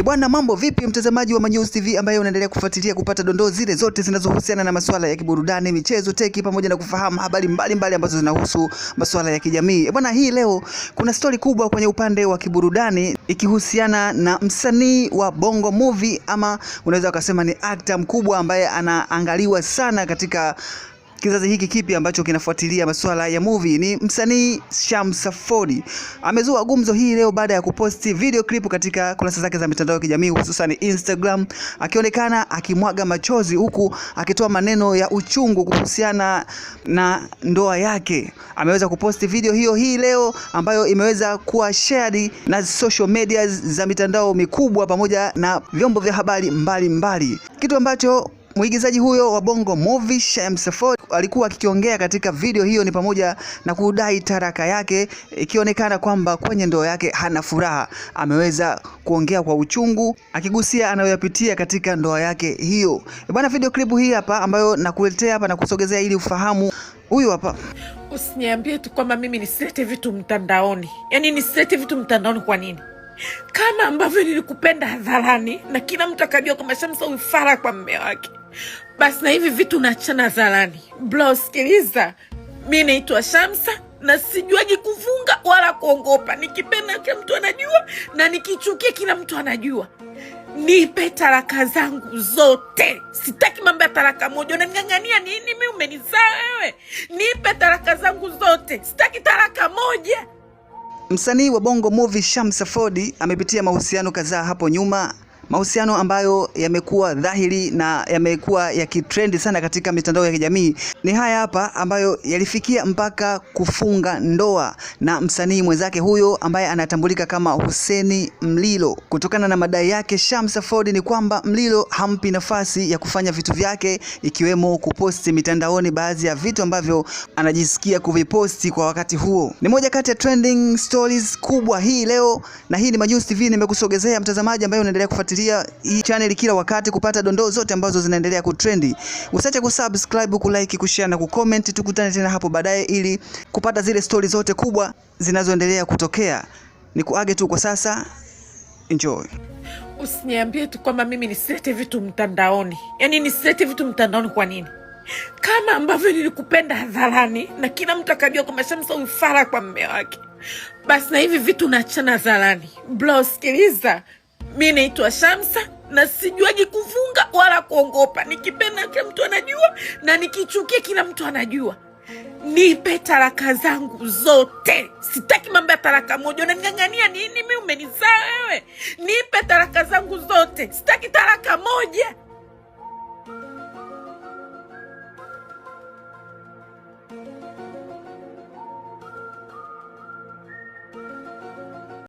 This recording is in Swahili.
Bwana, mambo vipi mtazamaji wa Manyuzi TV ambaye unaendelea kufuatilia kupata dondoo zile zote zinazohusiana na masuala ya kiburudani, michezo, teki pamoja na kufahamu habari mbalimbali ambazo zinahusu masuala ya kijamii. Bwana, hii leo kuna story kubwa kwenye upande wa kiburudani ikihusiana na msanii wa Bongo Movie, ama unaweza ukasema ni actor mkubwa ambaye anaangaliwa sana katika kizazi hiki kipi ambacho kinafuatilia masuala ya movie. Ni msanii Shamsa Fordy. Amezua gumzo hii leo baada ya kuposti video clip katika kurasa zake za mitandao ya kijamii hususan Instagram, akionekana akimwaga machozi huku akitoa maneno ya uchungu kuhusiana na ndoa yake. Ameweza kuposti video hiyo hii leo ambayo imeweza kuwa shared na social media za mitandao mikubwa pamoja na vyombo vya habari mbalimbali. Kitu ambacho mwigizaji huyo wa Bongo Movie Shamsa Fordy alikuwa akikiongea katika video hiyo ni pamoja na kudai taraka yake, ikionekana kwamba kwenye ndoa yake hana furaha. Ameweza kuongea kwa uchungu akigusia anayoyapitia katika ndoa yake hiyo. Bwana, video clip hii hapa ambayo nakuletea hapa na kusogezea ili ufahamu. Huyu hapa. Usiniambie tu kwamba mimi nisilete vitu mtandaoni. Yaani nisilete vitu mtandaoni kwa nini? Kama ambavyo nilikupenda hadharani na kila mtu akajua kwamba Shamsa ufara kwa mume wake, basi na hivi vitu naachana hadharani. Bro, sikiliza, mimi naitwa Shamsa na sijuaji kufunga wala kuongopa. Nikipenda kila mtu anajua na nikichukia kila mtu anajua. Nipe taraka zangu zote. Sitaki mambo ya taraka moja. Unaning'ang'ania nini? Mimi umenizaa wewe. Nipe taraka zangu zote. Sitaki taraka moja. Msanii wa Bongo Movie Shamsa Fordy amepitia mahusiano kadhaa hapo nyuma, mahusiano ambayo yamekuwa dhahiri na yamekuwa yakitrendi sana katika mitandao ya kijamii. Ni haya hapa ambayo yalifikia mpaka kufunga ndoa na msanii mwenzake huyo ambaye anatambulika kama Hussein Mlilo. Kutokana na madai yake Shamsa Fordy ni kwamba Mlilo hampi nafasi ya kufanya vitu vyake, ikiwemo kuposti mitandaoni baadhi ya vitu ambavyo anajisikia kuviposti kwa wakati huo. Ni moja kati ya trending stories kubwa hii leo, na hii ni Manyuzi TV. Nimekusogezea mtazamaji ambaye unaendelea kufuatilia hii channel kila wakati kupata dondoo zote ambazo zinaendelea kutrendi. Usiache kusubscribe, kulike, kushare na kucomment. Tukutane tena hapo baadaye ili kupata zile story zote kubwa zinazoendelea kutokea. Nikuage tu kwa sasa. Enjoy. Usiniambie tu kwamba mimi nisilete vitu mtandaoni. Yaani nisilete vitu mtandaoni kwa nini? Kama ambavyo nilikupenda hadharani na kila mtu akajua kwamba Shamsa ufara kwa mume wake, basi na hivi vitu naachana hadharani. Bro, sikiliza, mimi naitwa Shamsa na sijuaji kufunga wala kuongopa. Nikipenda kila mtu anajua na nikichukia kila mtu anajua. Nipe taraka zangu zote. Sitaki mambo ya taraka moja. Unaning'ang'ania nini? Mimi umenizaa wewe. Nipe taraka zangu zote. Sitaki taraka moja.